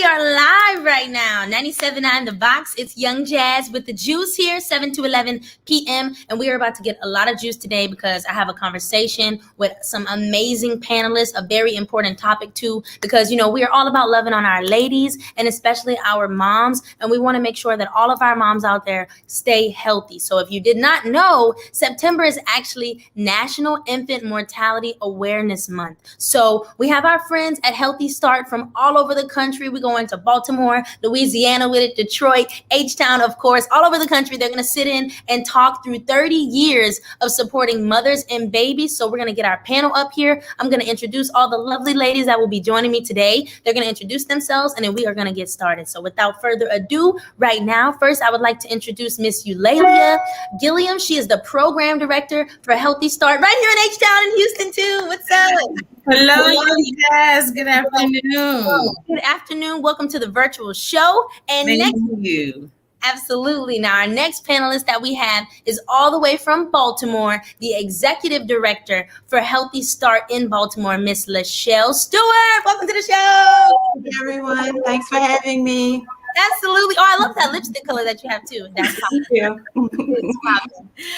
we are live right now. 97.9 The Box. It's Young Jazz with the juice here, 7 to 11 p.m. And we are about to get a lot of juice today because I have a conversation with some amazing panelists, a very important topic too, because, we are all about loving on our ladies and especially our moms. And we want to make sure that all of our moms out there stay healthy. So if you did not know, September is actually National Infant Mortality Awareness Month. So we have our friends at Healthy Start from all over the country. We're going to Baltimore, Louisiana with it, Detroit, H-Town, of course, all over the country. They're going to sit in and talk through 30 years of supporting mothers and babies. So we're going to get our panel up here. I'm going to introduce all the lovely ladies that will be joining me today. They're going to introduce themselves and then we are going to get started. So without further ado, right now, first I would like to introduce Miss Ulelia Gilliam. She is the program director for Healthy Start right here in H-Town in Houston too. What's up? Hello, guys. Good afternoon. Good afternoon. Welcome to the virtual show. And Thank you. Absolutely. Now, our next panelist that we have is all the way from Baltimore, the executive director for Healthy Start in Baltimore, Miss Lachelle Stewart. Welcome to the show. Hey, everyone. Thanks for having me. Absolutely. Oh, I love that lipstick color that you have too. That's Thank you.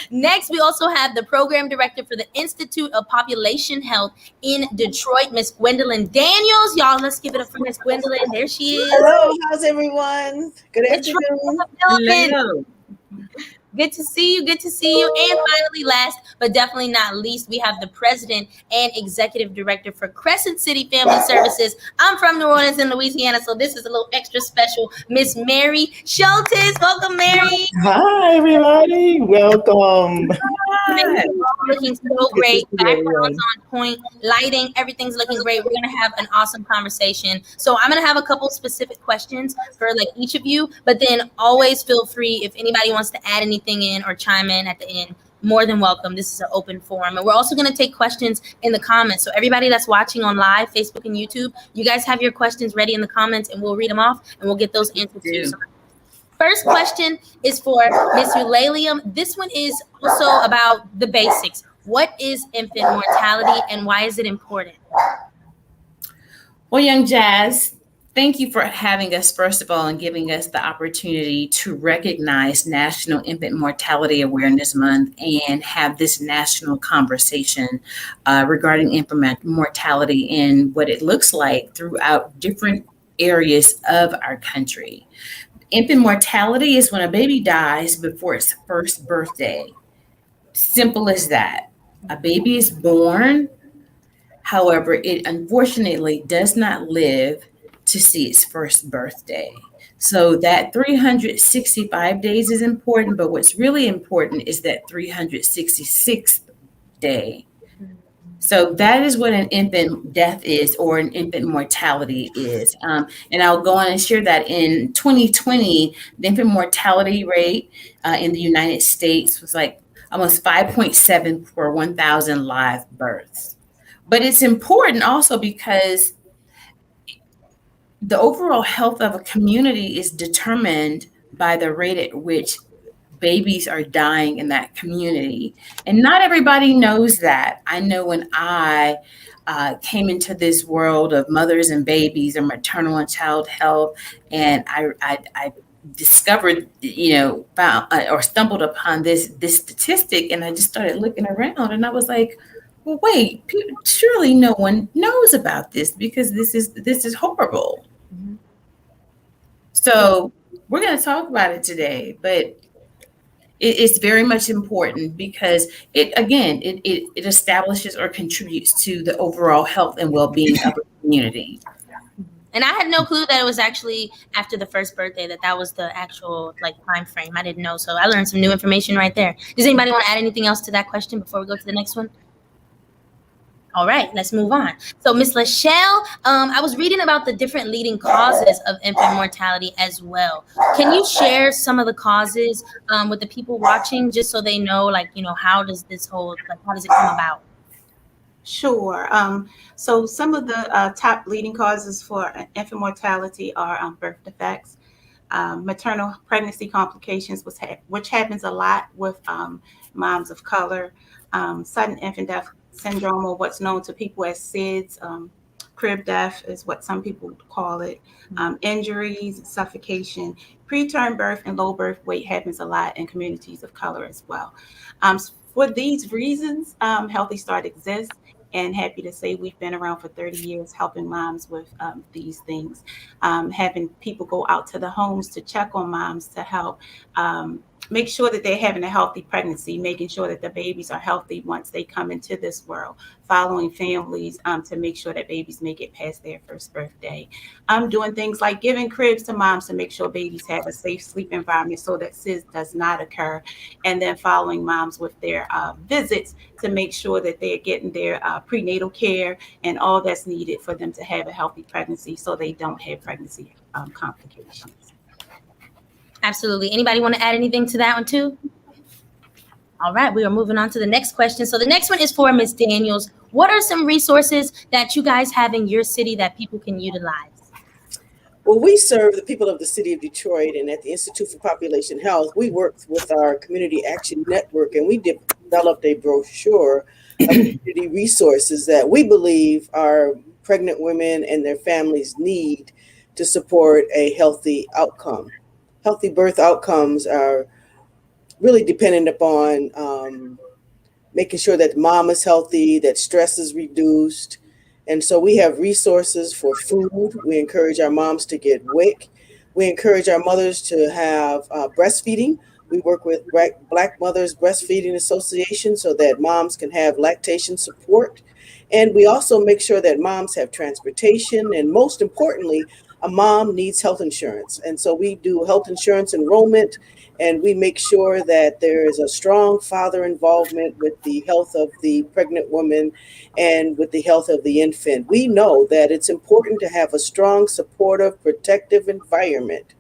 Next, we also have the program director for the Institute of Population Health in Detroit, Miss Gwendolyn Daniels. Y'all, let's give it up for Miss Gwendolyn. There she is. Hello, how's everyone? Good afternoon. Hello. Good to see you. Good to see you. And finally, last but definitely not least, we have the president and executive director for Crescent City Family Services. I'm from New Orleans in Louisiana, so this is a little extra special. Miss Mary Shelton. Welcome, Mary. Hi, everybody. Welcome. Hi. Looking so great. Background's on point. Lighting, everything's looking great. We're going to have an awesome conversation. So I'm going to have a couple specific questions for each of you, but then always feel free if anybody wants to add anything in or chime in at the end, more than welcome. This is an open forum. And we're also going to take questions in the comments. So everybody that's watching on live, Facebook and YouTube, you guys have your questions ready in the comments and we'll read them off and we'll get those answered too. So first question is for Miss Ulelia. This one is also about the basics. What is infant mortality and why is it important? Well, Young Jazz, thank you for having us, first of all, and giving us the opportunity to recognize National Infant Mortality Awareness Month and have this national conversation regarding infant mortality and what it looks like throughout different areas of our country. Infant mortality is when a baby dies before its first birthday. Simple as that. A baby is born, however, it unfortunately does not live to see its first birthday. So that 365 days is important, but what's really important is that 366th day. So that is what an infant death is, or an infant mortality is. And I'll go on and share that in 2020, the infant mortality rate in the United States was almost 5.7 for 1,000 live births. But it's important also because the overall health of a community is determined by the rate at which babies are dying in that community. And not everybody knows that. I know when I came into this world of mothers and babies and maternal and child health, and I discovered, found or stumbled upon this statistic, and I just started looking around and I was like, well, wait, surely no one knows about this because this is horrible. Mm-hmm. So we're going to talk about it today, but it's very much important because it establishes or contributes to the overall health and well-being of a community. And I had no clue that it was actually after the first birthday that was the actual time frame. I didn't know. So I learned some new information right there. Does anybody want to add anything else to that question before we go to the next one? All right, let's move on. So Ms. Lachelle, I was reading about the different leading causes of infant mortality as well. Can you share some of the causes with the people watching just so they know, how does this how does it come about? Sure. So some of the top leading causes for infant mortality are birth defects, maternal pregnancy complications, which happens a lot with moms of color, sudden infant death syndrome, or what's known to people as SIDS, crib death is what some people call it, injuries, suffocation, preterm birth, and low birth weight happens a lot in communities of color as well. For these reasons, Healthy Start exists. And happy to say we've been around for 30 years helping moms with these things, having people go out to the homes to check on moms to help make sure that they're having a healthy pregnancy, making sure that the babies are healthy once they come into this world, following families to make sure that babies make it past their first birthday. Doing things like giving cribs to moms to make sure babies have a safe sleep environment so that SIDS does not occur, and then following moms with their visits to make sure that they're getting their prenatal care and all that's needed for them to have a healthy pregnancy so they don't have pregnancy complications. Absolutely. Anybody want to add anything to that one too? All right, we are moving on to the next question. So the next one is for Ms. Daniels. What are some resources that you guys have in your city that people can utilize? Well, we serve the people of the city of Detroit, and at the Institute for Population Health, we worked with our Community Action Network, and we developed a brochure of community resources that we believe our pregnant women and their families need to support a healthy outcome. Healthy birth outcomes are really dependent upon making sure that mom is healthy, that stress is reduced. And so we have resources for food. We encourage our moms to get WIC. We encourage our mothers to have breastfeeding. We work with Black Mothers Breastfeeding Association so that moms can have lactation support. And we also make sure that moms have transportation. And most importantly, a mom needs health insurance. And so we do health insurance enrollment, and we make sure that there is a strong father involvement with the health of the pregnant woman and with the health of the infant. We know that it's important to have a strong, supportive, protective environment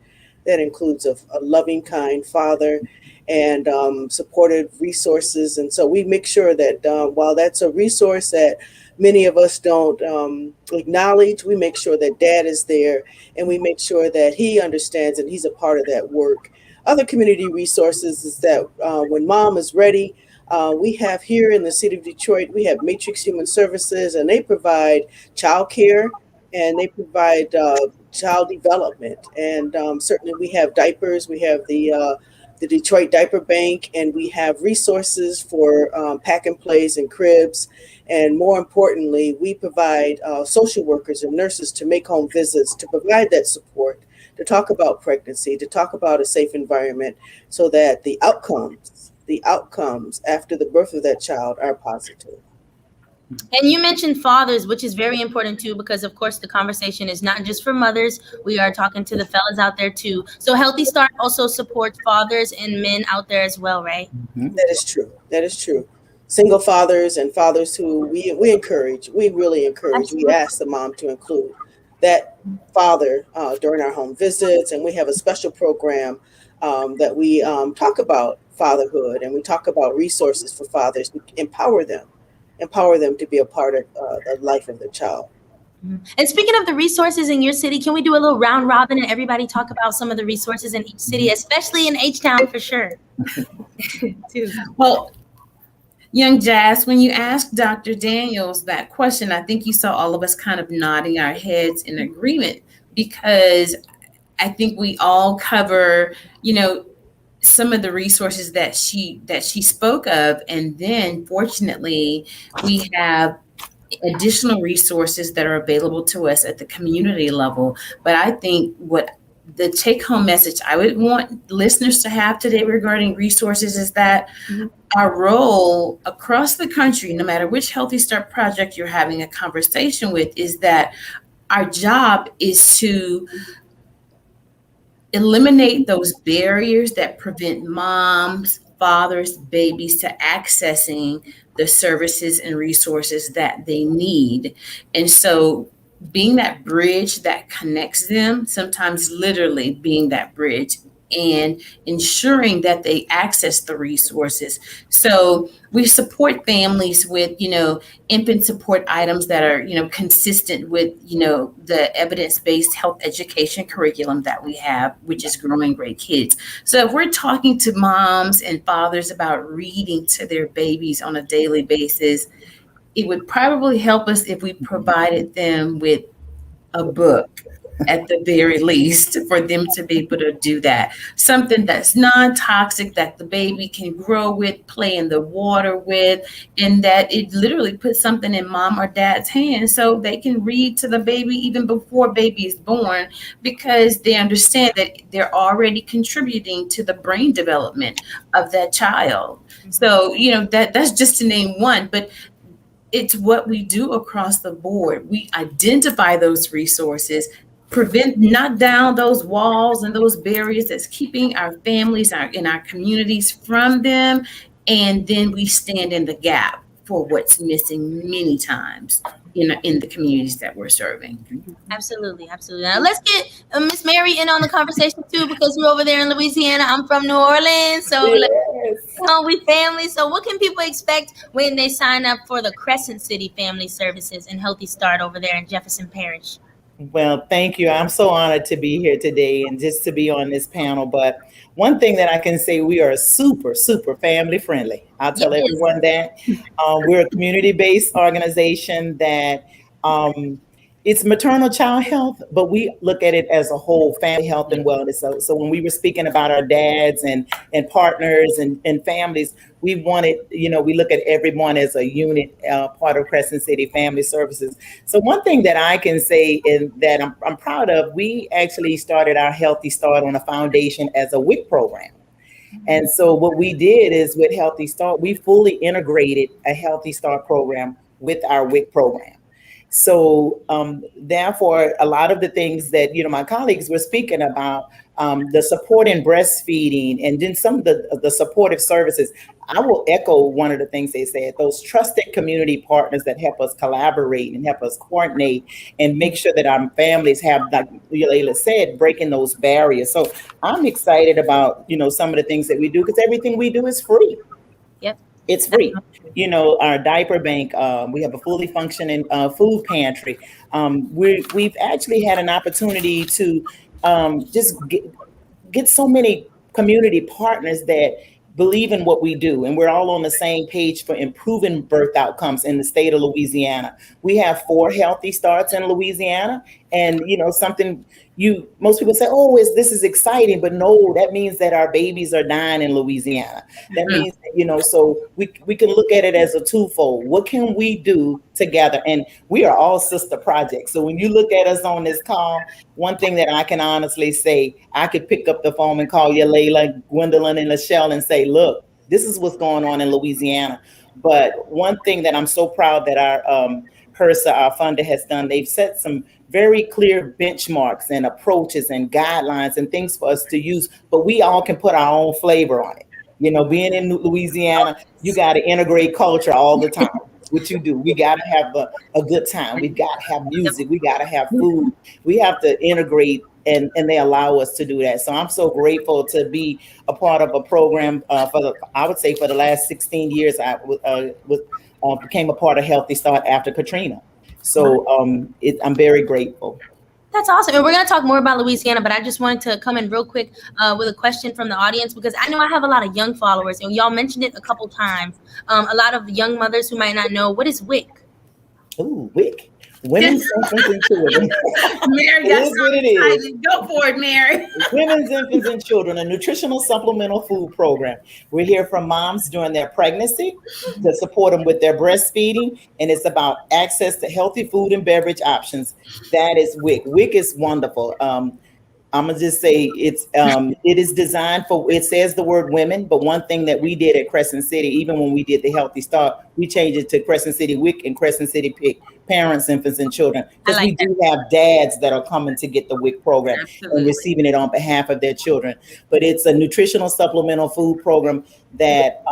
that includes a loving, kind father and supportive resources. And so we make sure that while that's a resource that many of us don't acknowledge, we make sure that dad is there, and we make sure that he understands and he's a part of that work. Other community resources is that when mom is ready, we have here in the city of Detroit, we have Matrix Human Services, and they provide childcare and they provide child development. And certainly we have diapers, we have the Detroit Diaper Bank, and we have resources for pack and plays and cribs. And more importantly, we provide social workers and nurses to make home visits, to provide that support, to talk about pregnancy, to talk about a safe environment so that the outcomes after the birth of that child are positive. And you mentioned fathers, which is very important too, because of course the conversation is not just for mothers. We are talking to the fellas out there too. So Healthy Start also supports fathers and men out there as well, right? Mm-hmm. That is true. That is true. Single fathers and fathers who we encourage, we really encourage, Absolutely. We ask the mom to include that father during our home visits. And we have a special program that we talk about fatherhood, and we talk about resources for fathers to empower them to be a part of the life of the child. And speaking of the resources in your city, can we do a little round robin and everybody talk about some of the resources in each city, especially in H-Town for sure? Well, Young Jazz, when you asked Dr. Daniels that question, I think you saw all of us kind of nodding our heads in agreement, because I think we all cover, some of the resources that she spoke of. And then fortunately, we have additional resources that are available to us at the community level. But I think what the take-home message I would want listeners to have today regarding resources is that our role across the country, no matter which Healthy Start project you're having a conversation with, is that our job is to eliminate those barriers that prevent moms, fathers, babies to accessing the services and resources that they need. And so being that bridge that connects them, sometimes literally being that bridge and ensuring that they access the resources. So we support families with, infant support items that are, consistent with, the evidence-based health education curriculum that we have, which is Growing Great Kids. So if we're talking to moms and fathers about reading to their babies on a daily basis, it would probably help us if we provided them with a book at the very least for them to be able to do that. Something that's non-toxic that the baby can grow with, play in the water with, and that it literally puts something in mom or dad's hands so they can read to the baby even before baby is born, because they understand that they're already contributing to the brain development of that child. So, that's just to name one, but it's what we do across the board. We identify those resources, knock down those walls and those barriers that's keeping our families in our communities from them. And then we stand in the gap for what's missing many times in the communities that we're serving. Absolutely. Now let's get Miss Mary in on the conversation too, because we're over there in Louisiana. I'm from New Orleans, so we family. So what can people expect when they sign up for the Crescent City Family Services and Healthy Start over there in Jefferson Parish? Well, thank you. I'm so honored to be here today and just to be on this panel. But one thing that I can say, we are super, super family friendly. I'll tell everyone that. We're a community-based organization that it's maternal child health, but we look at it as a whole, family health and wellness. So when we were speaking about our dads and partners and families, we wanted, we look at everyone as a unit, part of Crescent City Family Services. So one thing that I can say and that I'm proud of, we actually started our Healthy Start on a foundation as a WIC program. And so what we did is with Healthy Start, we fully integrated a Healthy Start program with our WIC program. So therefore, a lot of the things that, my colleagues were speaking about, the support in breastfeeding, and then some of the supportive services, I will echo one of the things they said, those trusted community partners that help us collaborate and help us coordinate and make sure that our families have, like Ulelia said, breaking those barriers. So I'm excited about, some of the things that we do, because everything we do is free. Yep. It's free. Our diaper bank, we have a fully functioning food pantry. We've actually had an opportunity to just get so many community partners that believe in what we do. And we're all on the same page for improving birth outcomes in the state of Louisiana. We have 4 Healthy Starts in Louisiana. And, something most people say, oh, this is exciting, but no, that means that our babies are dying in Louisiana. That means that, so we can look at it as a twofold. What can we do together? And we are all sister projects. So when you look at us on this call, one thing that I can honestly say, I could pick up the phone and call Ulelia, Gwendolyn, and Shelton and say, look, this is what's going on in Louisiana. But one thing that I'm so proud that our HRSA, our funder, has done, they've set some very clear benchmarks and approaches and guidelines and things for us to use, but we all can put our own flavor on it. Being in Louisiana, you got to integrate culture all the time. What you do, we got to have a good time. We got to have music. We got to have food. We have to integrate, and they allow us to do that. So I'm so grateful to be a part of a program for the last 16 years. I became a part of Healthy Start after Katrina. So I'm very grateful. That's awesome. And we're going to talk more about Louisiana, but I just wanted to come in real quick with a question from the audience, because I know I have a lot of young followers, and y'all mentioned it a couple times. A lot of young mothers who might not know, what is WIC? Ooh, WIC. Women's, Infants, and Children. Mary, it is what it is. Go for it, Mary. Women's, Infants, and Children, a nutritional supplemental food program. We're here for moms during their pregnancy to support them with their breastfeeding, and it's about access to healthy food and beverage options. That is WIC. WIC is wonderful. I'm gonna just say it is designed for, it says the word women, but one thing that we did at Crescent City, even when we did the Healthy Start, we changed it to Crescent City WIC and Crescent City PIC, Parents, Infants, and Children, because we do have dads that are coming to get the WIC program and receiving it on behalf of their children. But it's a nutritional supplemental food program that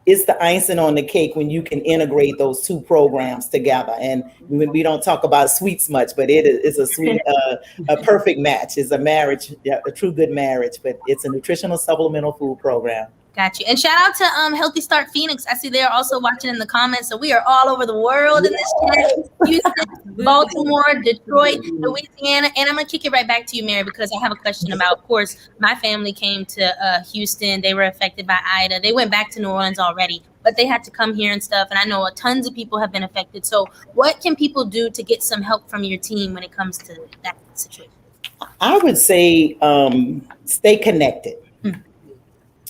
it's the icing on the cake when you can integrate those two programs together. And we don't talk about sweets much, but it is a sweet, a perfect match. It's a marriage, a true good marriage, but it's a nutritional supplemental food program. Got you. And shout out to Healthy Start Phoenix. I see they're also watching in the comments. So we are all over the world in this chat. Houston, Baltimore, Detroit, Louisiana. And I'm going to kick it right back to you, Mary, because I have a question about, of course, my family came to Houston. They were affected by Ida. They went back to New Orleans already, but they had to come here and stuff. And I know tons of people have been affected. So what can people do to get some help from your team when it comes to that situation? I would say stay connected.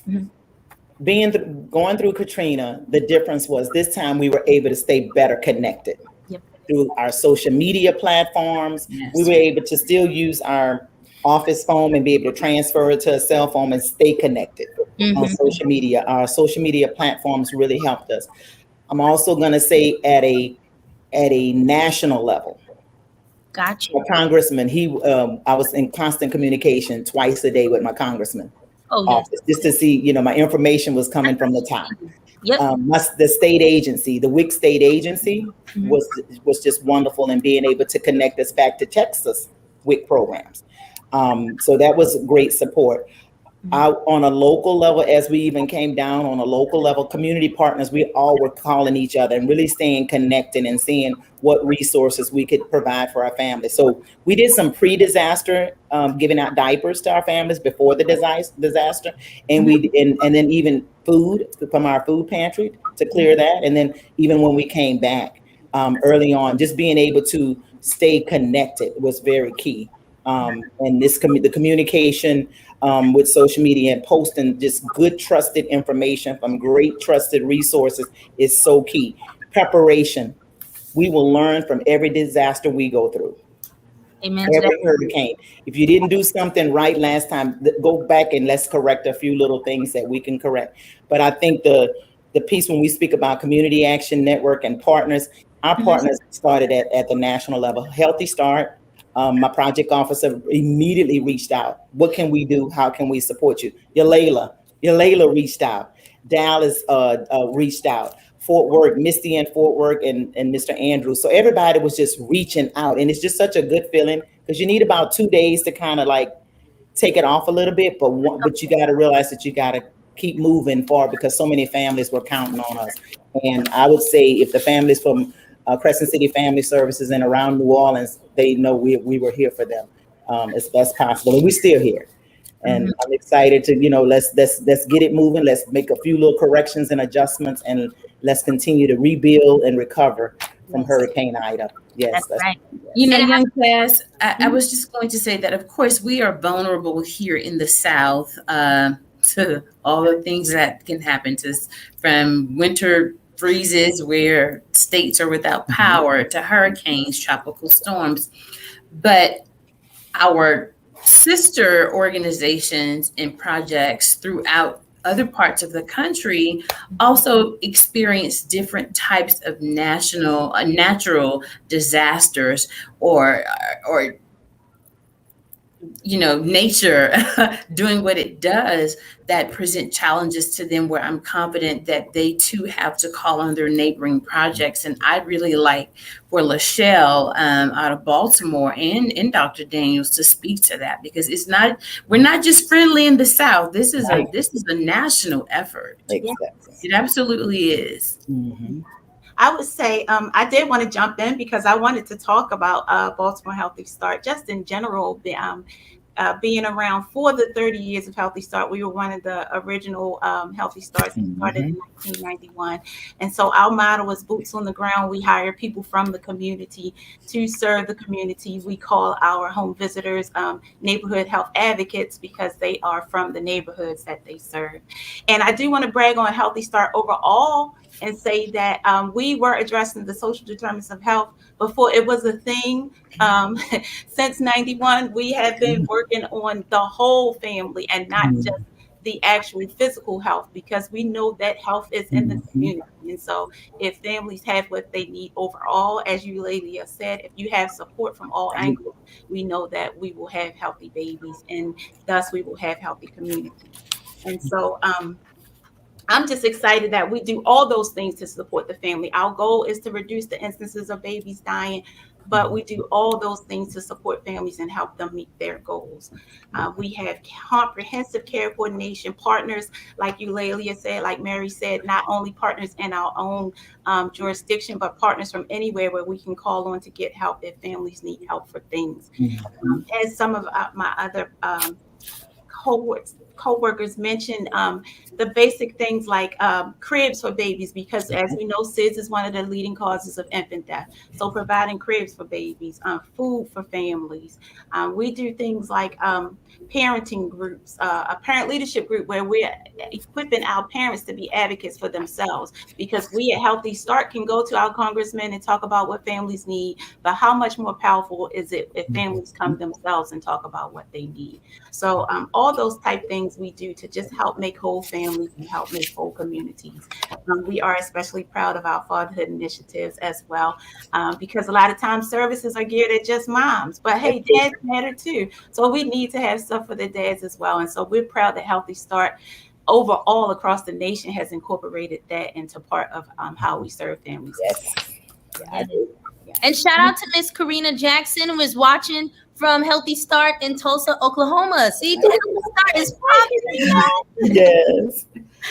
Mm-hmm. Going through Katrina, the difference was this time we were able to stay better connected. Yep. Through our social media platforms. Yes. We were able to still use our office phone and be able to transfer it to a cell phone and stay connected on social media. Our social media platforms really helped us. I'm also going to say at a national level. Gotcha. My congressman, I was in constant communication twice a day with my congressman. Oh, yes. Office, just to see, my information was coming from the top. Yep. The state agency, the WIC state agency, was just wonderful in being able to connect us back to Texas WIC programs. So that was great support. On a local level, as we even came down on a local level, community partners, we all were calling each other and really staying connected and seeing what resources we could provide for our families. So we did some pre-disaster, giving out diapers to our families before the disaster, and and then even food from our food pantry to clear that. And then even when we came back early on, just being able to stay connected was very key. And the communication with social media and posting just good trusted information from great trusted resources is so key. Preparation. We will learn from every disaster we go through. Amen. Every hurricane. If you didn't do something right last time, go back and let's correct a few little things that we can correct. But I think the piece when we speak about community action network and partners, our partners started at the national level. Healthy Start. My project officer immediately reached out. What can we do? How can we support you? Ulelia reached out. Dallas reached out. Fort Worth, Misty in Fort Worth, and Mr. Andrew. So everybody was just reaching out, and it's just such a good feeling because you need about 2 days to kind of like take it off a little bit, but you got to realize that you got to keep moving forward because so many families were counting on us. And I would say if the families from Crescent City Family Services and around New Orleans, they know we were here for them as best possible, and we're still here. And I'm excited to, let's get it moving. Let's make a few little corrections and adjustments, and let's continue to rebuild and recover from Hurricane Ida. Yes, that's right. Young Jazz, I was just going to say that, of course, we are vulnerable here in the South to all the things that can happen to us, from winter freezes where states are without power to hurricanes, tropical storms. But our sister organizations and projects throughout other parts of the country also experience different types of natural disasters or nature doing what it does that present challenges to them, where I'm confident that they too have to call on their neighboring projects. And I'd really like for Lachelle out of Baltimore and Dr. Daniels to speak to that, because we're not just friendly in the South. This is a national effort. Exactly. It absolutely is. Mm-hmm. I would say I did want to jump in because I wanted to talk about Baltimore Healthy Start, just in general, being around for the 30 years of Healthy Start. We were one of the original Healthy Starts that started in 1991. And so our motto is boots on the ground. We hire people from the community to serve the community. We call our home visitors neighborhood health advocates because they are from the neighborhoods that they serve. And I do want to brag on Healthy Start overall and say that we were addressing the social determinants of health before it was a thing. Since 91, we have been working on the whole family and not just the actual physical health, because we know that health is in the community. And so if families have what they need overall, as Ulelia said, if you have support from all angles, we know that we will have healthy babies, and thus we will have healthy communities. And so I'm just excited that we do all those things to support the family. Our goal is to reduce the instances of babies dying but we do all those things to support families and help them meet their goals. We have comprehensive care coordination partners, like Ulelia said, like Mary said, not only partners in our own jurisdiction, but partners from anywhere where we can call on to get help if families need help for things. As some of my other co-workers mentioned, the basic things like cribs for babies, because as we know, SIDS is one of the leading causes of infant death. So providing cribs for babies, food for families. We do things like parenting groups, a parent leadership group where we're equipping our parents to be advocates for themselves, because we at Healthy Start can go to our congressmen and talk about what families need, but how much more powerful is it if families come themselves and talk about what they need? So all those type things we do to just help make whole families and help make whole communities. We are especially proud of our fatherhood initiatives as well, because a lot of times services are geared at just moms, but hey, dads matter too. So we need to have stuff for the dads as well. And so we're proud that Healthy Start overall across the nation has incorporated that into part of how we serve families. Yes. Yeah. And shout out to Miss Karina Jackson, who is watching from Healthy Start in Tulsa, Oklahoma. See, Healthy Start is popping. Yes.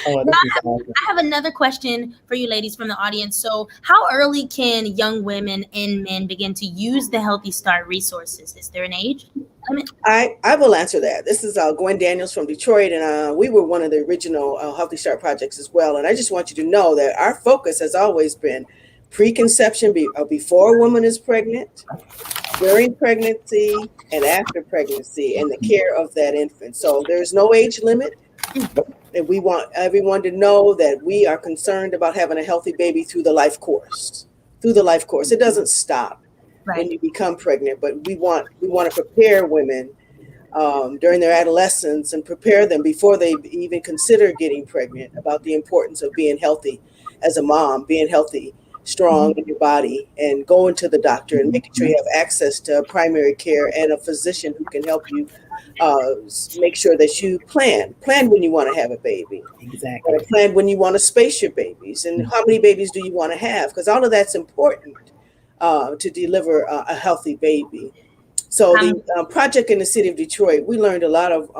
Oh, this is awesome. I have another question for you ladies from the audience. So how early can young women and men begin to use the Healthy Start resources? Is there an age limit? I will answer that. This is Gwen Daniels from Detroit, and we were one of the original Healthy Start projects as well. And I just want you to know that our focus has always been preconception, before a woman is pregnant, during pregnancy, and after pregnancy, and the care of that infant. So there's no age limit. And we want everyone to know that we are concerned about having a healthy baby through the life course. It doesn't stop when you become pregnant, but we want to prepare women during their adolescence and prepare them before they even consider getting pregnant about the importance of being healthy as a mom, being healthy, strong in your body, and going to the doctor and making sure you have access to primary care and a physician who can help you make sure that you plan when you want to have a baby. Exactly. Plan when you want to space your babies, and how many babies do you want to have, because all of that's important to deliver a healthy baby. So the project in the city of Detroit, we learned a lot of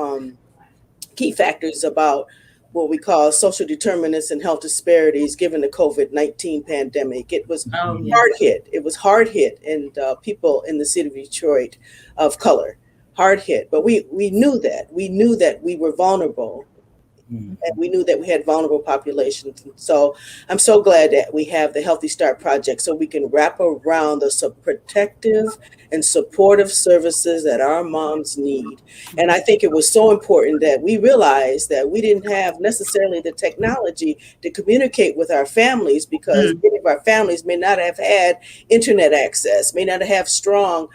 key factors about what we call social determinants and health disparities given the COVID-19 pandemic. It was hard hit. It was hard hit, and people in the city of Detroit of color, hard hit. But we knew that. We knew that we were vulnerable, and we knew that we had vulnerable populations. And so I'm so glad that we have the Healthy Start Project, so we can wrap around the protective and supportive services that our moms need. And I think it was so important that we realized that we didn't have necessarily the technology to communicate with our families, because many of our families may not have had internet access, may not have strong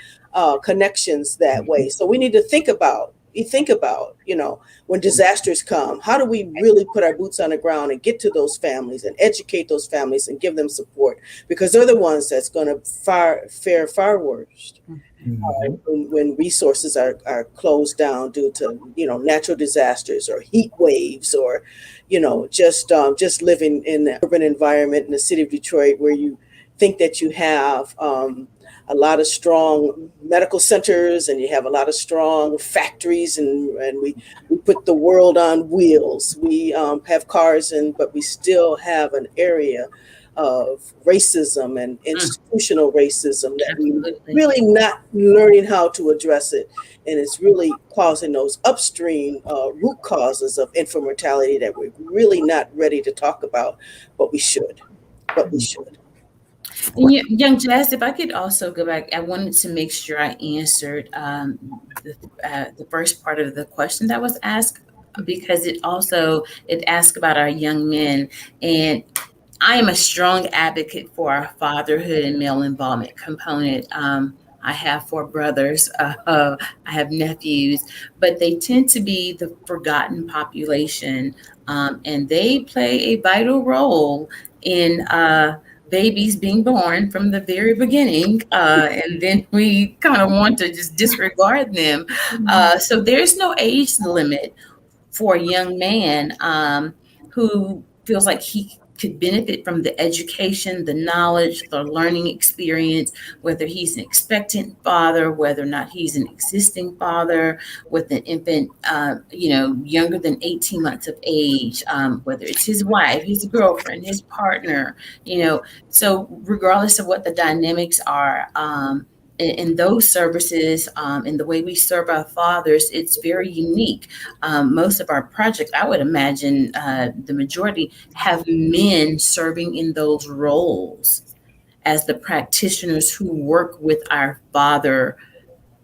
connections that way. So we need to think about, when disasters come, how do we really put our boots on the ground and get to those families and educate those families and give them support, because they're the ones that's going to fare far worse when resources are closed down due to natural disasters or heat waves, or just living in the urban environment in the city of Detroit where you think that you have a lot of strong medical centers and you have a lot of strong factories, and we put the world on wheels. We have cars, but we still have an area of racism and institutional racism that we really not learning how to address it. And it's really causing those upstream root causes of infant mortality that we're really not ready to talk about, but we should. Young Jazz, if I could also go back, I wanted to make sure I answered the first part of the question that was asked, because it asked about our young men. And I am a strong advocate for our fatherhood and male involvement component. I have 4 brothers, I have nephews, but they tend to be the forgotten population, and they play a vital role in babies being born from the very beginning, and then we kind of want to just disregard them. So there's no age limit for a young man who feels like he could benefit from the education, the knowledge, the learning experience, whether he's an expectant father, whether or not he's an existing father with an infant, younger than 18 months of age, whether it's his wife, his girlfriend, his partner, so regardless of what the dynamics are, in those services, in the way we serve our fathers, it's very unique. Most of our projects, I would imagine, the majority have men serving in those roles as the practitioners who work with our father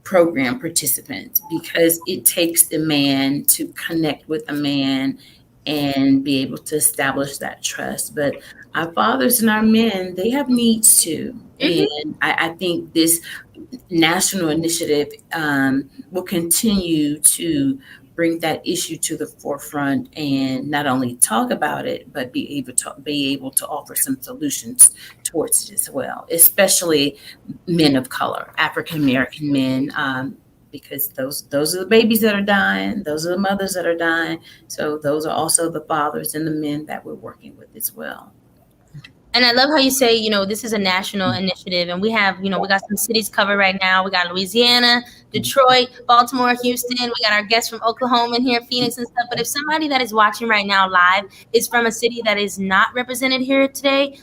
program participants, because it takes a man to connect with a man and be able to establish that trust. But our fathers and our men, they have needs too. And I think this national initiative will continue to bring that issue to the forefront and not only talk about it, but be able to offer some solutions towards it as well, especially men of color, African American men, because those are the babies that are dying, those are the mothers that are dying. So those are also the fathers and the men that we're working with as well. And I love how you say, this is a national initiative, and we have, we got some cities covered right now. We got Louisiana, Detroit, Baltimore, Houston. We got our guests from Oklahoma in here, Phoenix and stuff. But if somebody that is watching right now live is from a city that is not represented here today,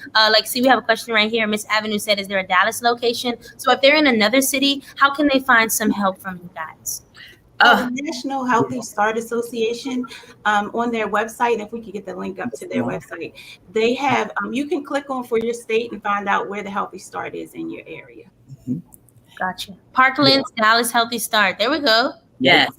we have a question right here. Miss Avenue said, is there a Dallas location? So if they're in another city, how can they find some help from you guys? The National Healthy Start Association, on their website, if we could get the link up to their website, they have, you can click on for your state and find out where the Healthy Start is in your area. Gotcha. Parkland's Dallas Healthy Start. There we go. Yes.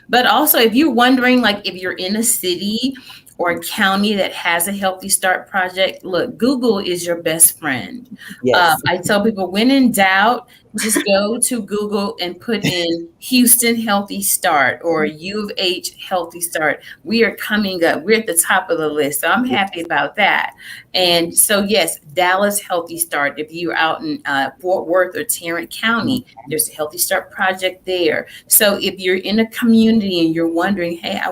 But also, if you're wondering, if you're in a city or a county that has a Healthy Start project, look, Google is your best friend. Yes. I tell people, when in doubt, just go to Google and put in Houston Healthy Start or U of H Healthy Start. We are coming up. We're at the top of the list. So I'm happy about that. And so, yes, Dallas Healthy Start. If you're out in Fort Worth or Tarrant County, there's a Healthy Start project there. So if you're in a community and you're wondering, hey,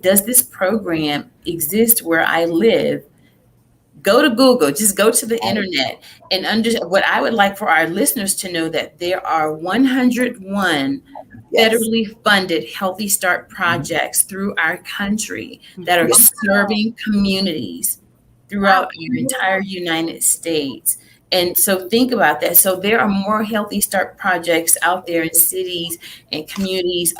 does this program exist where I live? Go to Google, just go to the internet and what I would like for our listeners to know, that there are 101 federally funded Healthy Start projects through our country that are serving communities throughout our entire United States. And so think about that. So there are more Healthy Start projects out there in cities and communities,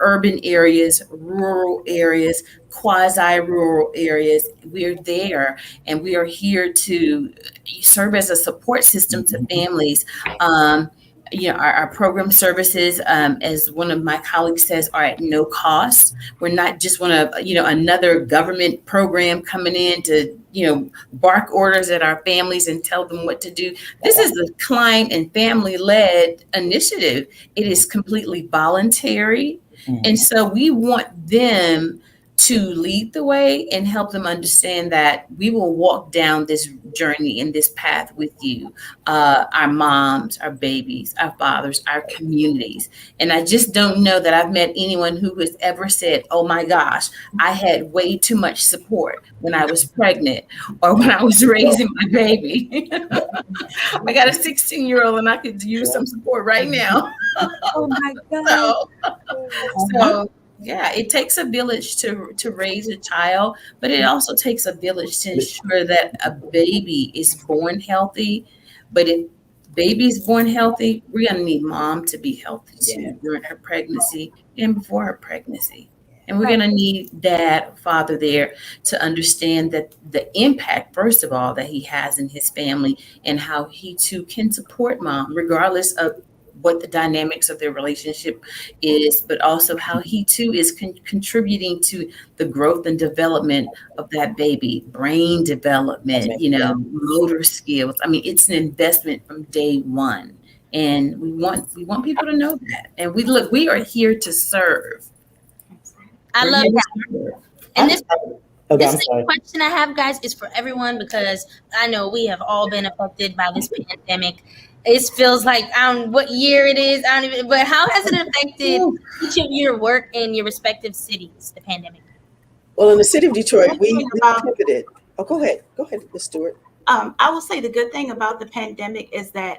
urban areas, rural areas, quasi-rural areas. We're there, and we are here to serve as a support system to families. Our program services, as one of my colleagues says, are at no cost. We're not just another government program coming in to, bark orders at our families and tell them what to do. This is a client and family-led initiative. It is completely voluntary. And so we want them to lead the way and help them understand that we will walk down this journey and this path with you, our moms, our babies, our fathers, our communities. And I just don't know that I've met anyone who has ever said, oh my gosh, I had way too much support when I was pregnant or when I was raising my baby. I got a 16-year-old and I could use some support right now. Oh my God. So yeah, it takes a village to raise a child, but it also takes a village to ensure that a baby is born healthy. But if baby is born healthy, we're going to need mom to be healthy too during her pregnancy and before her pregnancy. And we're going to need dad, father there to understand that the impact, first of all, that he has in his family and how he too can support mom, regardless of what the dynamics of their relationship is, but also how he too is contributing to the growth and development of that baby, brain development, motor skills. I mean, it's an investment from day one. And we want people to know that. And we are here to serve. I love that. And this question I have, guys, is for everyone, because I know we have all been affected by this pandemic. It feels like what year it is. I don't even. But how has it affected each of your work in your respective cities? The pandemic. Well, in the city of Detroit, we pivoted. Oh, go ahead, Ms. Stewart. I will say the good thing about the pandemic is that,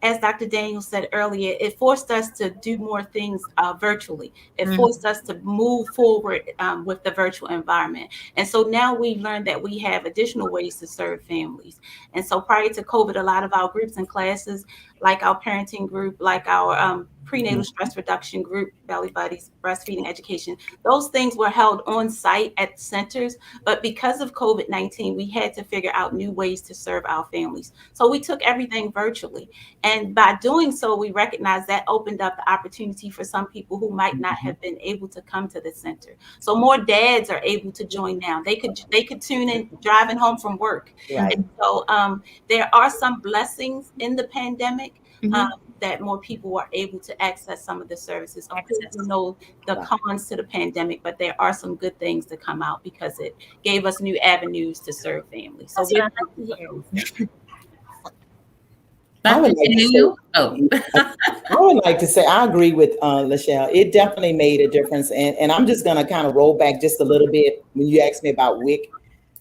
as Dr. Daniel said earlier, it forced us to do more things virtually. It forced us to move forward with the virtual environment. And so now we've learned that we have additional ways to serve families. And so prior to COVID, a lot of our groups and classes, like our parenting group, like our prenatal stress reduction group, Belly Buddies, breastfeeding education, those things were held on site at centers. But because of COVID-19, we had to figure out new ways to serve our families. So we took everything virtually. And by doing so, we recognized that opened up the opportunity for some people who might not have been able to come to the center. So more dads are able to join now. They could tune in driving home from work. Right. And so there are some blessings in the pandemic. That more people are able to access some of the services. Of course, we know the cons to the pandemic, but there are some good things to come out because it gave us new avenues to serve families. So we're I would like to say, Oh. I would like to say I agree with Lachelle. It definitely made a difference. And I'm just going to kind of roll back just a little bit. When you asked me about WIC,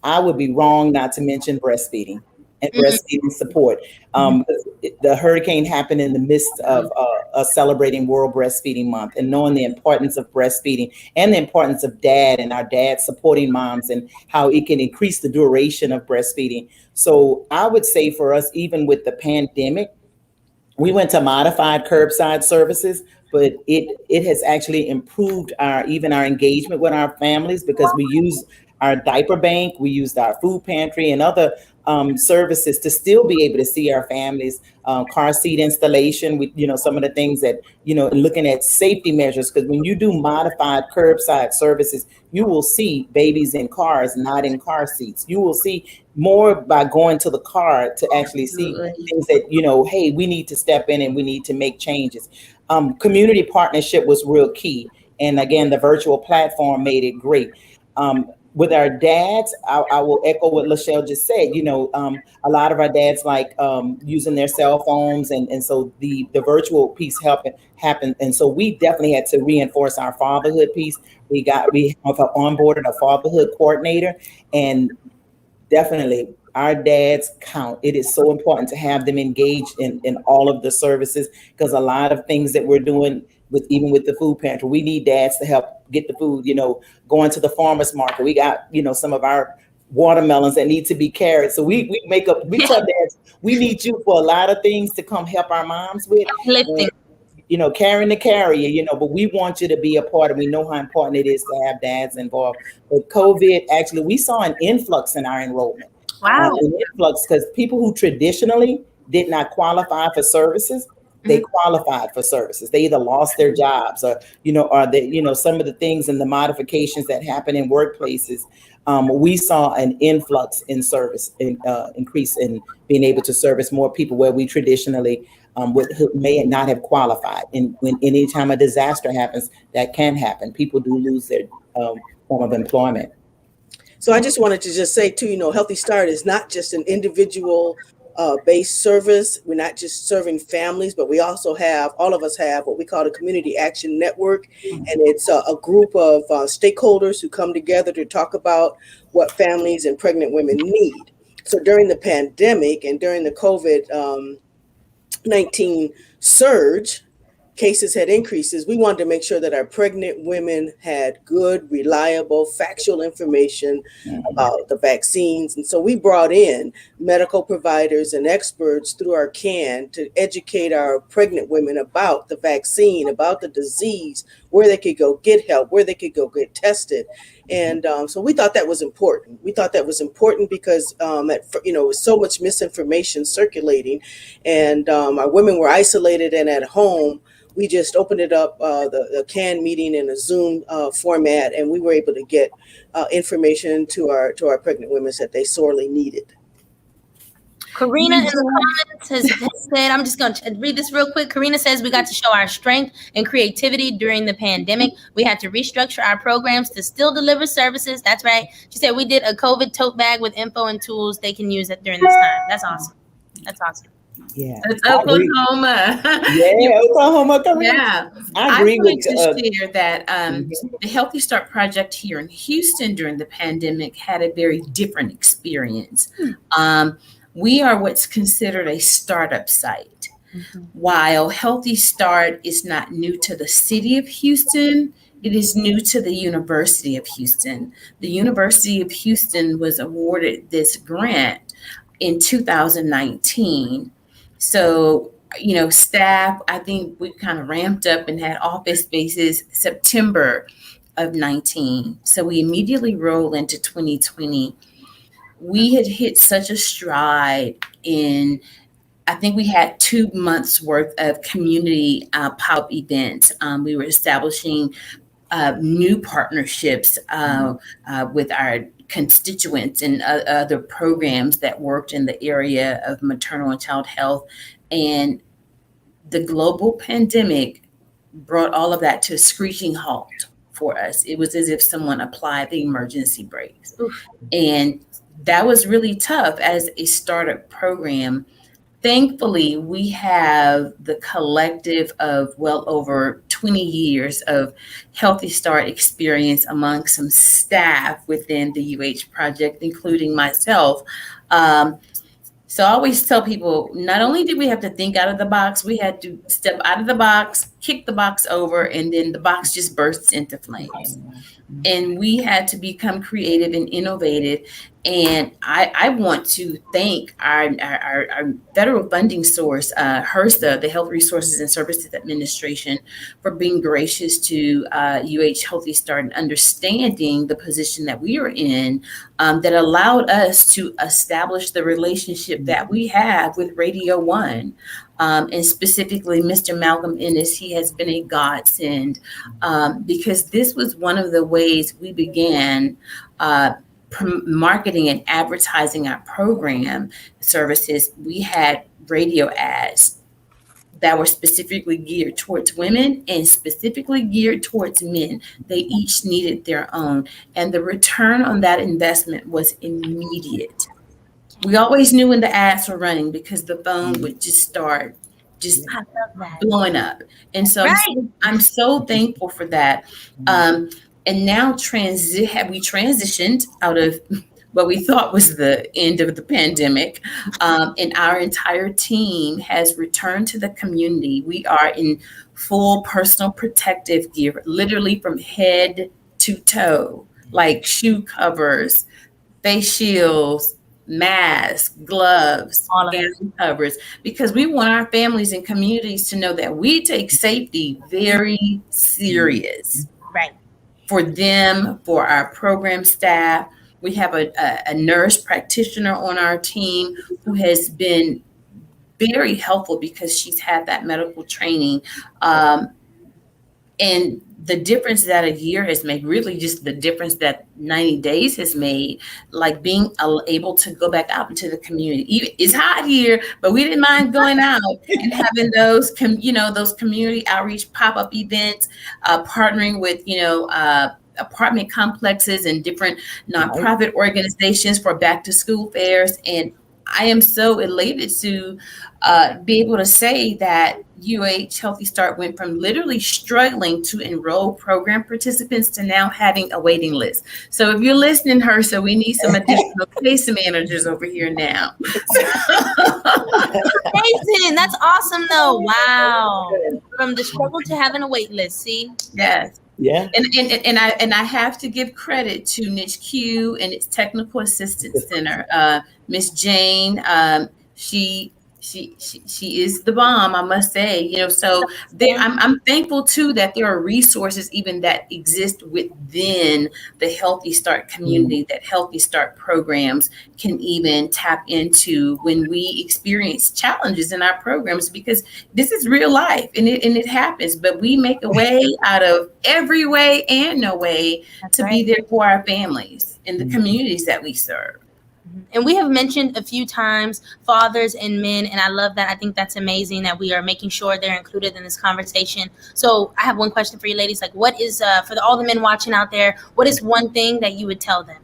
I would be wrong not to mention breastfeeding and breastfeeding support. The hurricane happened in the midst of us celebrating World Breastfeeding Month, and knowing the importance of breastfeeding and the importance of dad and our dads supporting moms and how it can increase the duration of breastfeeding. So I would say for us, even with the pandemic, we went to modified curbside services, but it has actually improved our engagement with our families, because we use our diaper bank, we used our food pantry and other services to still be able to see our families. Car seat installation, with some of the things that looking at safety measures, because when you do modified curbside services, you will see babies in cars, not in car seats. You will see more by going to the car to actually see things that hey, we need to step in and we need to make changes. Community partnership was real key, and again, the virtual platform made it great. With our dads, I will echo what Lachelle just said. A lot of our dads like using their cell phones, and so the virtual piece happened. And so we definitely had to reinforce our fatherhood piece. We have onboarded a fatherhood coordinator, and definitely our dads count. It is so important to have them engaged in all of the services, because a lot of things that we're doing even with the food pantry, we need dads to help get the food, going to the farmer's market. We got, some of our watermelons that need to be carried. So we tell dads, we need you for a lot of things to come help our moms with. Lifting. Carrying the carrier, but we want you to be a part, and we know how important it is to have dads involved. With COVID, actually, we saw an influx in our enrollment. Wow. An influx, because people who traditionally did not qualify for services, they qualified for services. They either lost their jobs, or some of the things and the modifications that happen in workplaces. We saw an influx in service, increase in being able to service more people where we traditionally who may not have qualified. And when anytime a disaster happens, that can happen. People do lose their form of employment. So I just wanted to just say too, Healthy Start is not just an individual based service. We're not just serving families, but we also all of us have what we call a community action network. And it's a group of stakeholders who come together to talk about what families and pregnant women need. So during the pandemic and during the COVID-19 surge, cases had increases. We wanted to make sure that our pregnant women had good, reliable, factual information about the vaccines. And so we brought in medical providers and experts through our CAN to educate our pregnant women about the vaccine, about the disease, where they could go get help, where they could go get tested. And so we thought that was important. We thought that was important because, with so much misinformation circulating, and our women were isolated and at home, we just opened it up, the CAN meeting in a Zoom format, and we were able to get information to our pregnant women that they sorely needed. Karina in the comments has said, I'm just going to read this real quick. Karina says, we got to show our strength and creativity during the pandemic. We had to restructure our programs to still deliver services. That's right. She said, we did a COVID tote bag with info and tools they can use it during this time. That's awesome. That's awesome. Yeah, It's I agree. Oklahoma. Yeah, Oklahoma, correct. Yeah, I I agree wanted with. to share that Mhm. the Healthy Start Project here in Houston during the pandemic had a very different experience. Um, we are what's considered a startup site. While Healthy Start is not new to the city of Houston, it is new to the University of Houston. The University of Houston was awarded this grant in 2019. So, staff, I think we kind of ramped up and had office spaces September of 19. So we immediately rolled into 2020. We had hit such a stride in, I think we had 2 months worth of community pop events. We were establishing new partnerships with our constituents and other programs that worked in the area of maternal and child health. And the global pandemic brought all of that to a screeching halt for us. It was as if someone applied the emergency brakes. And that was really tough as a startup program. Thankfully, we have the collective of well over 20 years of Healthy Start experience among some staff within the UH project, including myself. So I always tell people, not only did we have to think out of the box, we had to step out of the box, kick the box over, and then the box just bursts into flames. And we had to become creative and innovative. And I want to thank our federal funding source, HRSA, the Health Resources and Services Administration, for being gracious to UH Healthy Start and understanding the position that we are in, that allowed us to establish the relationship that we have with Radio One. And specifically, Mr. Malcolm Ennis, he has been a godsend, because this was one of the ways we began marketing and advertising our program services. We had radio ads that were specifically geared towards women and specifically geared towards men. They each needed their own. And the return on that investment was immediate. We always knew when the ads were running because the phone would just start blowing up. And so I'm so thankful for that. And now we transitioned out of what we thought was the end of the pandemic. And our entire team has returned to the community. We are in full personal protective gear, literally from head to toe, like shoe covers, face shields, masks, gloves, gown covers, because we want our families and communities to know that we take safety very serious. Right. For them, for our program staff. We have a nurse practitioner on our team who has been very helpful because she's had that medical training. And the difference that a year has made, really just the difference that 90 days has made, like being able to go back out into the community. It's hot here, but we didn't mind going out and having those community outreach pop-up events, partnering with, apartment complexes and different nonprofit organizations for back to school fairs. And I am so elated to be able to say that UH Healthy Start went from literally struggling to enroll program participants to now having a waiting list. So if you're listening, HRSA, we need some additional case managers over here now. Amazing. That's awesome though. Wow. From the struggle to having a wait list. See? Yes. Yeah. And I have to give credit to Niche Q and its Technical Assistance Center. Miss Jane, she is the bomb, I must say. So I'm thankful too that there are resources even that exist within the Healthy Start community, that Healthy Start programs can even tap into when we experience challenges in our programs, because this is real life and it happens, but we make a way out of every way and no way to be there for our families in the communities that we serve. And we have mentioned a few times fathers and men, and I love that. I think that's amazing that we are making sure they're included in this conversation. So I have one question for you ladies. Like, what is, for all the men watching out there, what is one thing that you would tell them?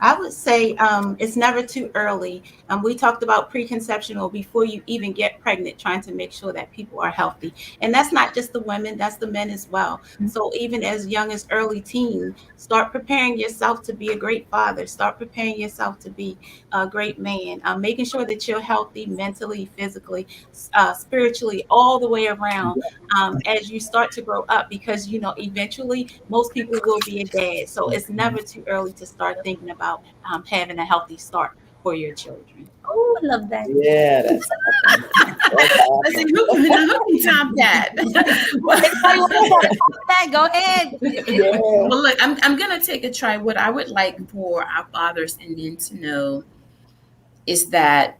I would say it's never too early. We talked about preconception or before you even get pregnant, trying to make sure that people are healthy. And that's not just the women, that's the men as well. So even as young as early teen, start preparing yourself to be a great father. Start preparing yourself to be a great man. Making sure that you're healthy mentally, physically, spiritually, all the way around as you start to grow up, because eventually most people will be a dad, so it's never too early to start thinking about having a healthy start for your children. Oh, I love that. Yeah, that's awesome. That's I said, awesome. who can top that? Anybody want to talk that? Go ahead. Yeah. Well, look, I'm gonna take a try. What I would like for our fathers and men to know is that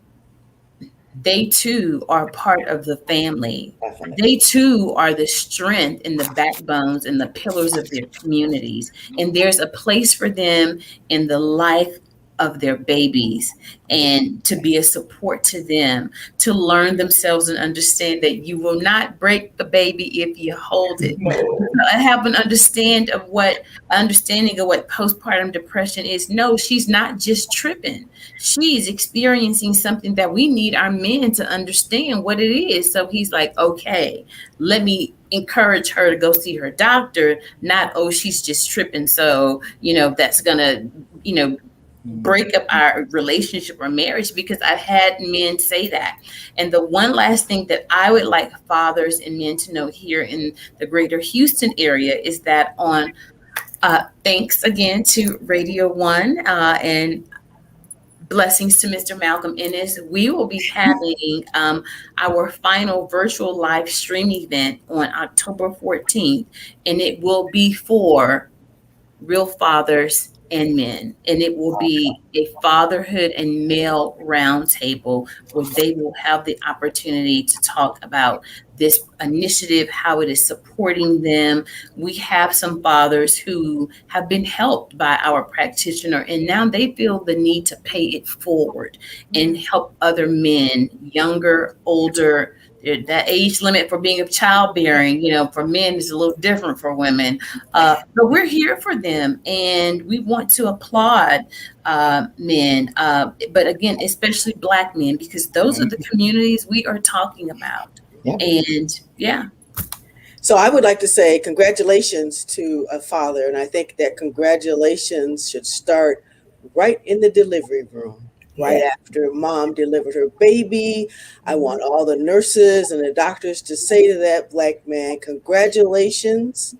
they too are part of the family. Definitely. They too are the strength and the backbones and the pillars of their communities. And there's a place for them in the life of their babies, and to be a support to them, to learn themselves and understand that you will not break the baby if you hold it. I have an understanding of what postpartum depression is. No, she's not just tripping. She's experiencing something that we need our men to understand what it is. So he's like, okay, let me encourage her to go see her doctor, not, oh, she's just tripping. So, that's gonna, break up our relationship or marriage, because I've had men say that. And the one last thing that I would like fathers and men to know here in the greater Houston area is that thanks again to Radio One and blessings to Mr. Malcolm Ennis, we will be having our final virtual live stream event on October 14th, and it will be for real fathers and men. And it will be a fatherhood and male roundtable where they will have the opportunity to talk about this initiative, how it is supporting them. We have some fathers who have been helped by our practitioner, and now they feel the need to pay it forward and help other men, younger, older. That age limit for being of childbearing, for men is a little different for women. But we're here for them, and we want to applaud men, but again, especially Black men, because those are the communities we are talking about. Yep. And yeah. So I would like to say congratulations to a father, and I think that congratulations should start right in the delivery room. Right after mom delivered her baby, I want all the nurses and the doctors to say to that Black man, congratulations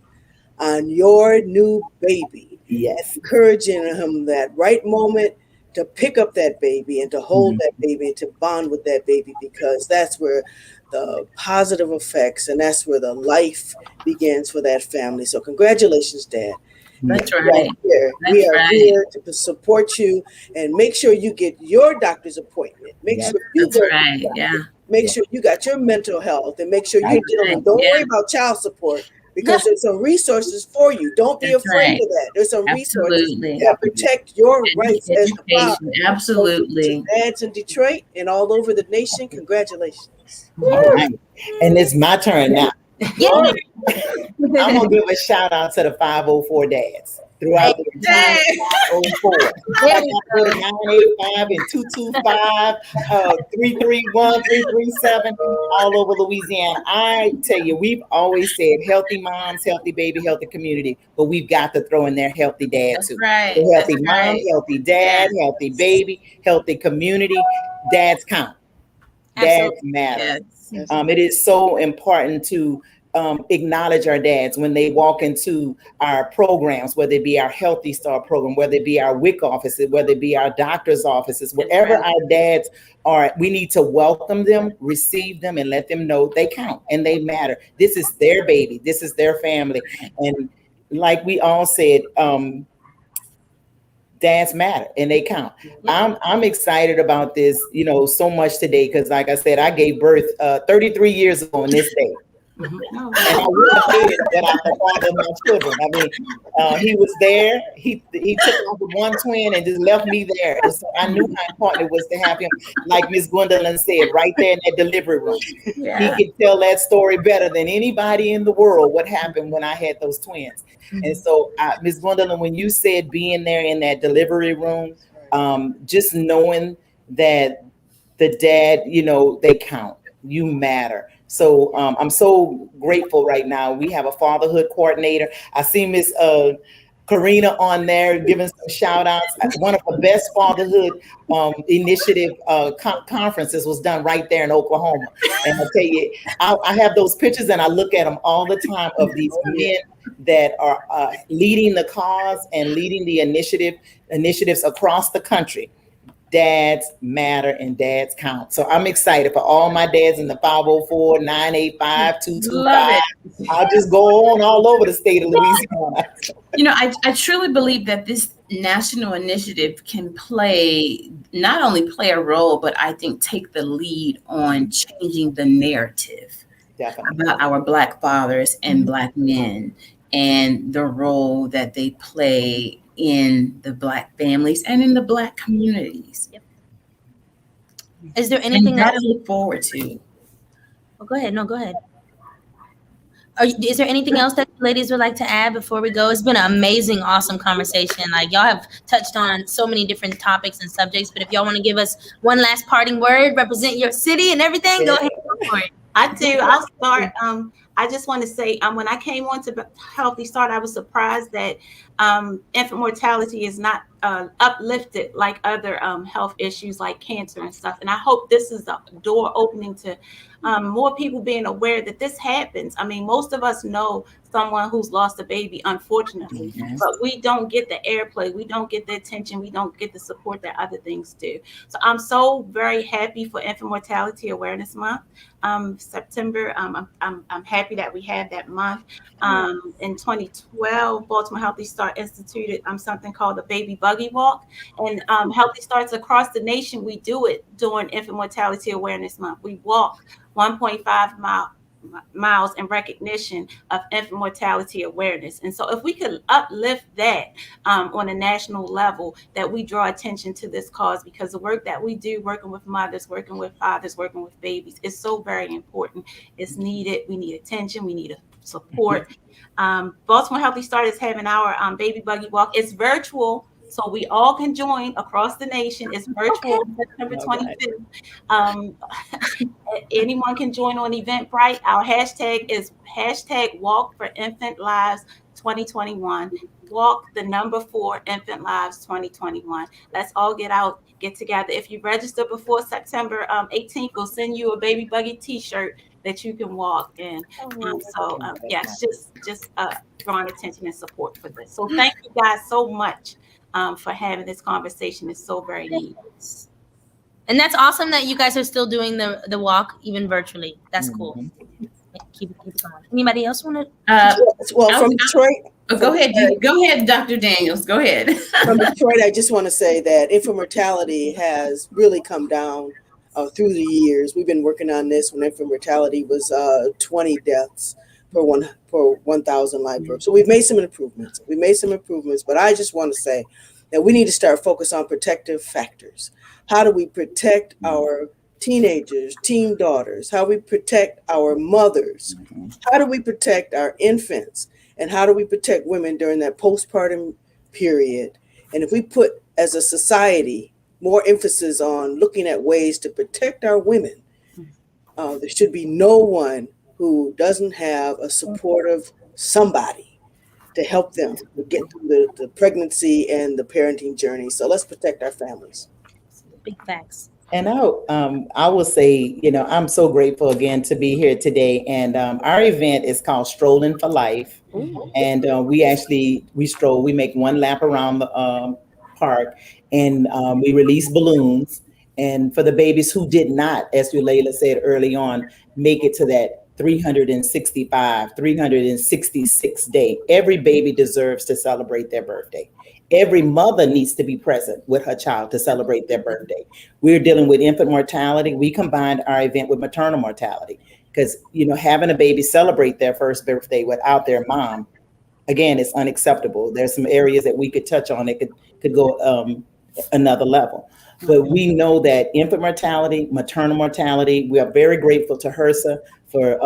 on your new baby. Yes. Encouraging him that right moment to pick up that baby and to hold that baby and to bond with that baby, because that's where the positive effects and that's where the life begins for that family. So congratulations, Dad. That's right. We are here to support you, and make sure you get your doctor's appointment. Make sure you go. Right. Yeah. Make sure you got your mental health, and make sure you're dealing. Don't worry about child support, because there's some resources for you. Don't be afraid of that. There's some resources that protect your rights as a father. Absolutely. So dads in Detroit and all over the nation, congratulations. All right. And it's my turn now. Yeah. I'm gonna give a shout out to the 504 dads throughout the entire 504. There we go. 985 and 225, 331, 337, all over Louisiana. I tell you, we've always said healthy moms, healthy baby, healthy community, but we've got to throw in there healthy dad too. Right. So healthy mom, healthy dad, healthy baby, healthy community. Dads count. Dads matter. Yes. It is so important to acknowledge our dads when they walk into our programs, whether it be our Healthy Start program, whether it be our WIC offices, whether it be our doctor's offices, wherever our dads are, we need to welcome them, receive them, and let them know they count and they matter. This is their baby. This is their family. And like we all said, dads matter and they count. I'm excited about this, so much today, because like I said, I gave birth 33 years ago on this day. No. And I wouldn't have made it without the father of my children. I mean, he was there. He took off with one twin and just left me there. And so I knew how important it was to have him, like Miss Gwendolyn said, right there in that delivery room. Yeah. He could tell that story better than anybody in the world, what happened when I had those twins. And so, Miss Gwendolyn, when you said being there in that delivery room, just knowing that the dad, they count, you matter. So I'm so grateful right now. We have a fatherhood coordinator. I see Miss Karina on there giving some shout outs. One of the best fatherhood initiative conferences was done right there in Oklahoma. And I'll tell you, I have those pictures and I look at them all the time of these men that are leading the cause and leading the initiatives across the country. Dads matter and dads count. So I'm excited for all my dads in the 504, 985, 225. I'll just go on all over the state of Louisiana. I truly believe that this national initiative can not only play a role, but I think take the lead on changing the narrative about our Black fathers and Black men and the role that they play in the Black families and in the Black communities. Yep. Is there anything else to look forward to? Oh, go ahead. No, go ahead. Is there anything else that ladies would like to add before we go? It's been an amazing, awesome conversation. Like, y'all have touched on so many different topics and subjects, but if y'all want to give us one last parting word, represent your city and everything, go ahead. Go for it. I do. I'll start. I just want to say, when I came on to Healthy Start, I was surprised that infant mortality is not uplifted like other health issues like cancer and stuff. And I hope this is a door opening to more people being aware that this happens. I mean, most of us know someone who's lost a baby, unfortunately, but we don't get the airplay. We don't get the attention. We don't get the support that other things do. So I'm so very happy for Infant Mortality Awareness Month. September, I'm happy that we had that month. In 2012, Baltimore Healthy Start instituted something called the Baby Buggy Walk. And Healthy Starts across the nation, we do it during Infant Mortality Awareness Month. We walk 1.5 miles in recognition of infant mortality awareness. And so if we could uplift that on a national level, that we draw attention to this cause, because the work that we do, working with mothers, working with fathers, working with babies, is so very important. It's needed. We need attention. We need support. Baltimore Healthy Start is having our Baby Buggy Walk. It's virtual, so we all can join across the nation. It's virtual, September 25th. Anyone can join on Eventbrite. Our hashtag is #Walk for Infant Lives 2021. Walk the number 4 Infant Lives 2021. Let's all get together. If you register before September 18th, we'll send you a Baby Buggy T-shirt that you can walk in. Yes, just drawing attention and support for this. So thank you guys so much for having this conversation. It's so very neat. And that's awesome that you guys are still doing the walk even virtually. That's cool. Keep it going. Anybody else want to? From Detroit. Go ahead, Dr. Daniels. Go ahead. From Detroit, I just want to say that infant mortality has really come down through the years. We've been working on this when infant mortality was 20 deaths per 1,000 live births. So we've made some improvements. But I just want to say that we need to start focus on protective factors. How do we protect our teenagers, teen daughters? How do we protect our mothers? How do we protect our infants? And how do we protect women during that postpartum period? And if we put, as a society, more emphasis on looking at ways to protect our women, there should be no one who doesn't have a supportive somebody to help them to get through the pregnancy and the parenting journey. So let's protect our families. Big facts. And I will say, I'm so grateful again to be here today. And our event is called Strolling for Life. And we stroll, we make one lap around the park, and we release balloons. And for the babies who did not, as Ulelia said early on, make it to that 366 day, every baby deserves to celebrate their birthday. Every mother needs to be present with her child to celebrate their birthday. We're dealing with infant mortality. We combined our event with maternal mortality. because, having a baby celebrate their first birthday without their mom, again, it's unacceptable. There's some areas that we could touch on that could go another level. But we know that infant mortality, maternal mortality, we are very grateful to HRSA for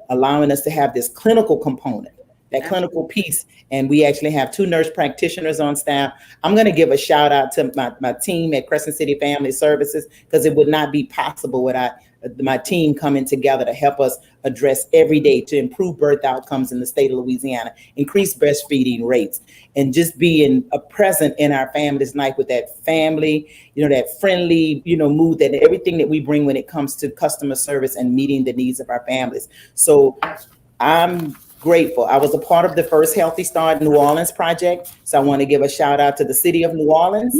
allowing us to have this clinical component, that clinical piece. And we actually have 2 nurse practitioners on staff. I'm going to give a shout out to my team at Crescent City Family Services, because it would not be possible without my team coming together to help us address every day to improve birth outcomes in the state of Louisiana, increase breastfeeding rates, and just being a present in our family's life with that family, that friendly, mood, that everything that we bring when it comes to customer service and meeting the needs of our families. So I'm grateful. I was a part of the first Healthy Start New Orleans project. So I want to give a shout out to the city of New Orleans,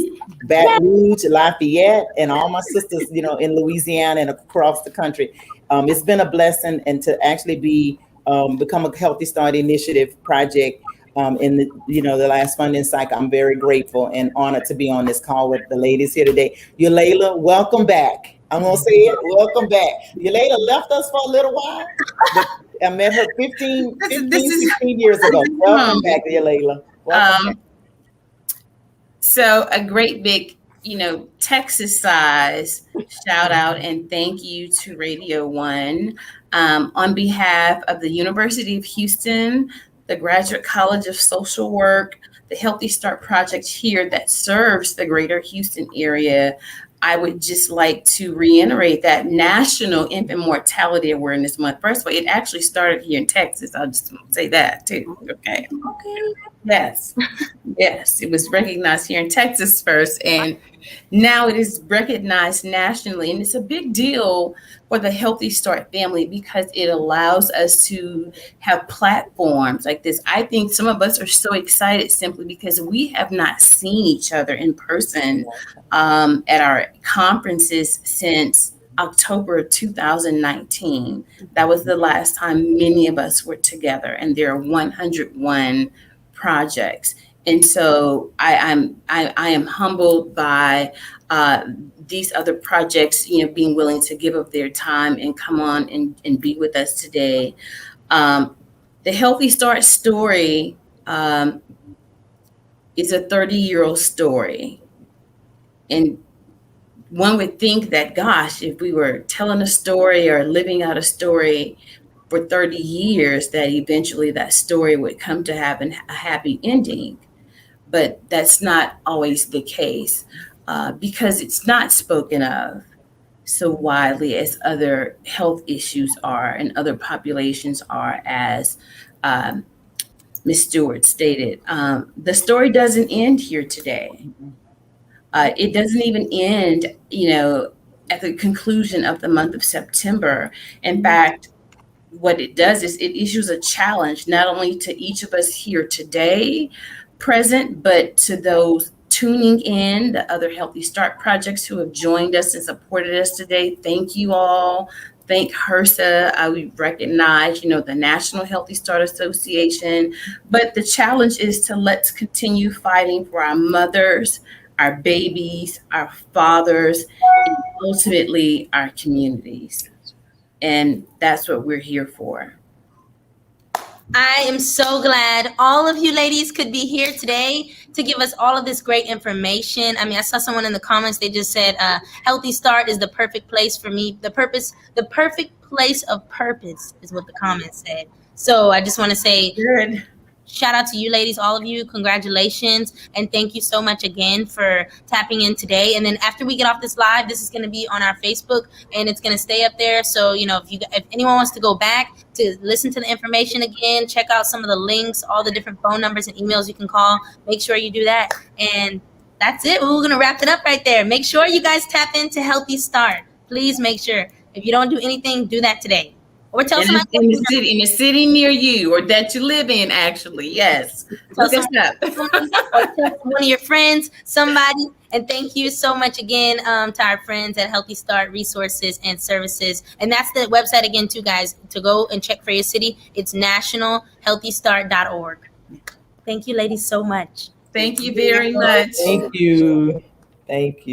Baton Rouge, Lafayette, and all my sisters, in Louisiana and across the country. It's been a blessing, and to actually become a Healthy Start Initiative project in the last funding cycle. I'm very grateful and honored to be on this call with the ladies here today. Ulelia, welcome back. I'm gonna say it. Welcome back. Ulelia left us for a little while, but I met her 16 years ago. Welcome back, Ulelia. Welcome back. So a great big, Texas size shout out and thank you to Radio One on behalf of the University of Houston, the Graduate College of Social Work, the Healthy Start Project here that serves the greater Houston area. I would just like to reiterate that National Infant Mortality Awareness Month. First of all, it actually started here in Texas. I'll just say that too. Okay. Yes. It was recognized here in Texas first, and now it is recognized nationally. And it's a big deal for the Healthy Start family because it allows us to have platforms like this. I think some of us are so excited simply because we have not seen each other in person at our conferences since October 2019. That was the last time many of us were together, and there are 101 projects. And so I am humbled by these other projects, being willing to give up their time and come on and be with us today. The Healthy Start story is a 30-year-old story. And one would think that, gosh, if we were telling a story or living out a story for 30 years, that eventually that story would come to have a happy ending. But that's not always the case because it's not spoken of so widely as other health issues are and other populations are, as Ms. Stewart stated. The story doesn't end here today. It doesn't even end, at the conclusion of the month of September. In fact, what it does is it issues a challenge not only to each of us here today, present, but to those tuning in, the other Healthy Start projects who have joined us and supported us today. Thank you all. Thank HRSA. We recognize, the National Healthy Start Association. But the challenge is to let's continue fighting for our mothers, our babies, our fathers, and ultimately our communities. And that's what we're here for. I am so glad all of you ladies could be here today to give us all of this great information. I mean, I saw someone in the comments, they just said, Healthy Start is the perfect place for me. The perfect place of purpose is what the comments said. So I just want to say, good. Shout out to you ladies, all of you. Congratulations. And thank you so much again for tapping in today. And then after we get off this live, this is going to be on our Facebook and it's going to stay up there. So, if anyone wants to go back to listen to the information again, check out some of the links, all the different phone numbers and emails you can call. Make sure you do that. And that's it. We're going to wrap it up right there. Make sure you guys tap into Healthy Start. Please make sure. If you don't do anything, do that today. Or tell somebody in the city near you or that you live in, actually. Yes. Tell one of your friends, somebody. And thank you so much again to our friends at Healthy Start Resources and Services. And that's the website again, too, guys, to go and check for your city. It's nationalhealthystart.org. Thank you, ladies, so much. Thank you very much. Thank you. Thank you.